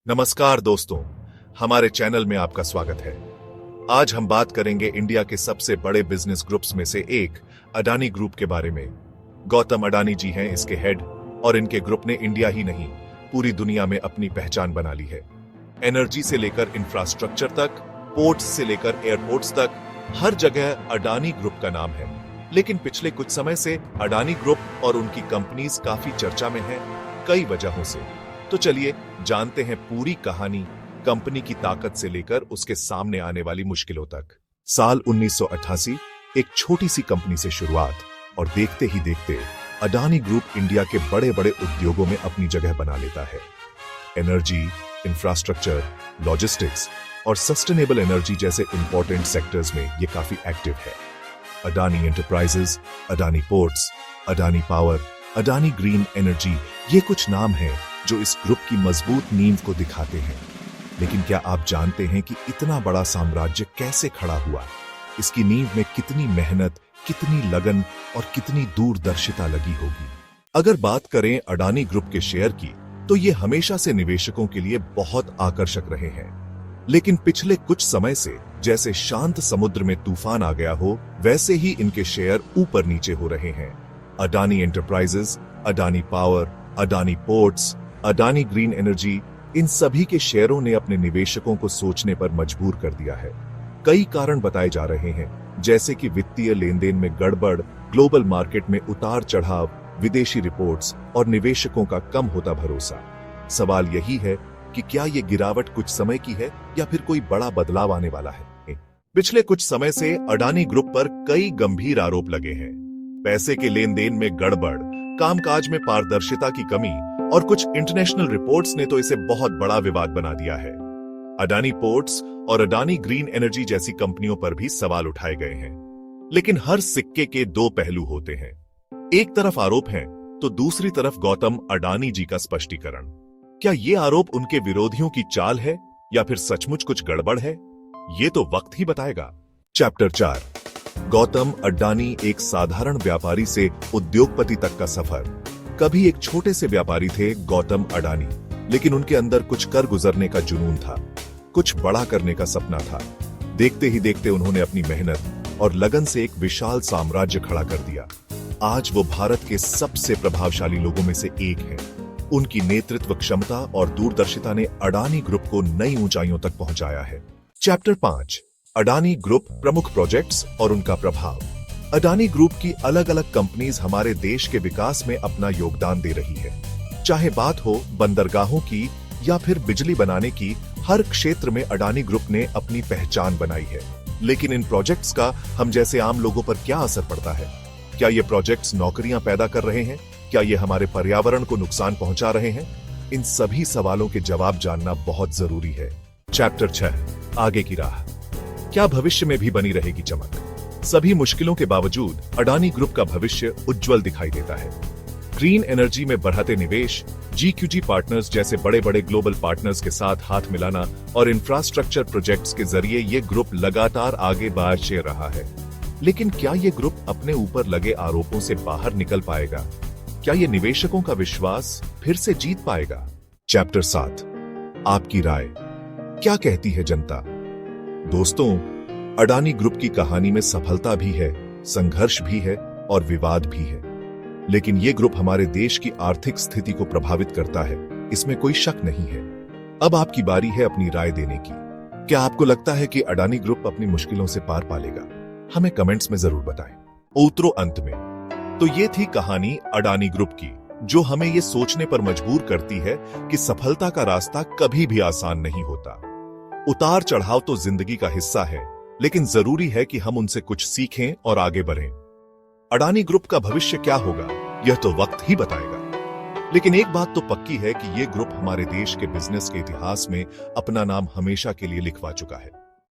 नमस्कार दोस्तों, हमारे चैनल में आपका स्वागत है। आज हम बात करेंगे इंडिया के सबसे बड़े बिजनेस ग्रुप्स में से एक अडानी ग्रुप के बारे में। गौतम अडानी जी हैं इसके हेड और इनके ग्रुप ने इंडिया ही नहीं पूरी दुनिया में अपनी पहचान बना ली है। एनर्जी से लेकर इंफ्रास्ट्रक्चर तक, पोर्ट्स से लेकर एयरपोर्ट्स तक, हर जगह अडानी ग्रुप का नाम है। लेकिन पिछले कुछ समय से अडानी ग्रुप और उनकी कंपनीज काफी चर्चा में है, कई वजहों से। तो चलिए जानते हैं पूरी कहानी, कंपनी की ताकत से लेकर उसके सामने आने वाली मुश्किलों तक। साल 1988 एक छोटी सी कंपनी से शुरुआत, और देखते ही देखते अडानी ग्रुप इंडिया के बड़े बड़े उद्योगों में अपनी जगह बना लेता है। एनर्जी, इंफ्रास्ट्रक्चर, लॉजिस्टिक्स और सस्टेनेबल एनर्जी जैसे इंपॉर्टेंट सेक्टर्स में ये काफी एक्टिव है। Adani enterprises, Adani ports, Adani power, Adani green energy, ये कुछ नाम हैं जो इस ग्रुप की मजबूत नींव को दिखाते हैं। लेकिन क्या आप जानते हैं कि इतना बड़ा साम्राज्य कैसे खड़ा हुआ? इसकी नींव में कितनी मेहनत, कितनी लगन और कितनी दूरदर्शिता लगी होगी। अगर बात करें अडानी ग्रुप के शेयर की, तो ये हमेशा से निवेशकों के लिए बहुत आकर्षक रहे हैं। लेकिन पिछले कुछ समय से जैसे शांत समुद्र में तूफान आ गया हो, वैसे ही इनके शेयर ऊपर नीचे हो रहे हैं। Adani enterprises, Adani power, Adani ports, Adani green energy, इन सभी के शेयरों ने अपने निवेशकों को सोचने पर मजबूर कर दिया है। कई कारण बताए जा रहे हैं, जैसे कि वित्तीय लेनदेन में गड़बड़, ग्लोबल मार्केट में उतार चढ़ाव, विदेशी रिपोर्ट्स और निवेशकों का कम होता भरोसा। सवाल यही है कि क्या ये गिरावट कुछ समय की है या फिर कोई बड़ा बदलाव आने वाला है। पिछले कुछ समय से अडानी ग्रुप पर कई गंभीर आरोप लगे हैं। पैसे के लेन देन में गड़बड़, कामकाज में पारदर्शिता की कमी और कुछ इंटरनेशनल रिपोर्ट्स ने तो इसे बहुत बड़ा विवाद बना दिया है। अडानी पोर्ट्स और अडानी ग्रीन एनर्जी जैसी कंपनियों पर भी सवाल उठाए गए हैं। लेकिन हर सिक्के के दो पहलू होते हैं। एक तरफ आरोप है तो दूसरी तरफ गौतम अडानी जी का स्पष्टीकरण। क्या ये आरोप उनके विरोधियों की चाल है या फिर सचमुच कुछ गड़बड़ है? ये तो वक्त ही बताएगा। चैप्टर 4, गौतम अडानी, एक साधारण व्यापारी से उद्योगपति तक का सफर। कभी एक छोटे से व्यापारी थे गौतम अडानी, लेकिन उनके अंदर कुछ कर गुजरने का जुनून था, कुछ बड़ा करने का सपना था। देखते ही देखते उन्होंने अपनी मेहनत और लगन से एक विशाल साम्राज्य खड़ा कर दिया। आज वो भारत के सबसे प्रभावशाली लोगों में से एक हैं। उनकी नेतृत्व क्षमता और दूरदर्शिता ने अडानी ग्रुप को नई ऊंचाइयों तक पहुंचाया है। चैप्टर 5, अडानी ग्रुप, प्रमुख प्रोजेक्ट्स और उनका प्रभाव। अडानी ग्रुप की अलग अलग कंपनीज हमारे देश के विकास में अपना योगदान दे रही है। चाहे बात हो बंदरगाहों की या फिर बिजली बनाने की, हर क्षेत्र में अडानी ग्रुप ने अपनी पहचान बनाई है। लेकिन इन प्रोजेक्ट्स का हम जैसे आम लोगों पर क्या असर पड़ता है? क्या ये प्रोजेक्ट्स नौकरियां पैदा कर रहे हैं? क्या ये हमारे पर्यावरण को नुकसान पहुंचा रहे हैं? इन सभी सवालों के जवाब जानना बहुत जरूरी है। चैप्टर 6, आगे की राह। क्या भविष्य में भी बनी रहेगी चमक? सभी मुश्किलों के बावजूद अडानी ग्रुप का भविष्य उज्जवल दिखाई देता है। ग्रीन एनर्जी में बढ़ते निवेश, GQG पार्टनर्स जैसे बड़े बड़े ग्लोबल पार्टनर्स के साथ हाथ मिलाना और इंफ्रास्ट्रक्चर प्रोजेक्ट्स के जरिए ये ग्रुप लगातार आगे बढ़ रहा है। लेकिन क्या ये ग्रुप अपने ऊपर लगे आरोपों से बाहर निकल पाएगा? क्या ये निवेशकों का विश्वास फिर से जीत पाएगा? चैप्टर 7, आपकी राय। क्या कहती है जनता? दोस्तों, अडानी ग्रुप की कहानी में सफलता भी है, संघर्ष भी है और विवाद भी है। लेकिन ये ग्रुप हमारे देश की आर्थिक स्थिति को प्रभावित करता है, इसमें कोई शक नहीं है। अब आपकी बारी है अपनी राय देने की। क्या आपको लगता है कि अडानी ग्रुप अपनी मुश्किलों से पार पालेगा? हमें कमेंट्स में जरूर बताएं। उतरो अंत में। तो ये थी कहानी अडानी ग्रुप की, जो हमें ये सोचने पर मजबूर करती है कि सफलता का रास्ता कभी भी आसान नहीं होता। उतार चढ़ाव तो जिंदगी का हिस्सा है, लेकिन जरूरी है कि हम उनसे कुछ सीखें और आगे बढ़ें। अडानी ग्रुप का भविष्य क्या होगा, यह तो वक्त ही बताएगा। लेकिन एक बात तो पक्की है कि यह ग्रुप हमारे देश के बिजनेस के इतिहास में अपना नाम हमेशा के लिए लिखवा चुका है।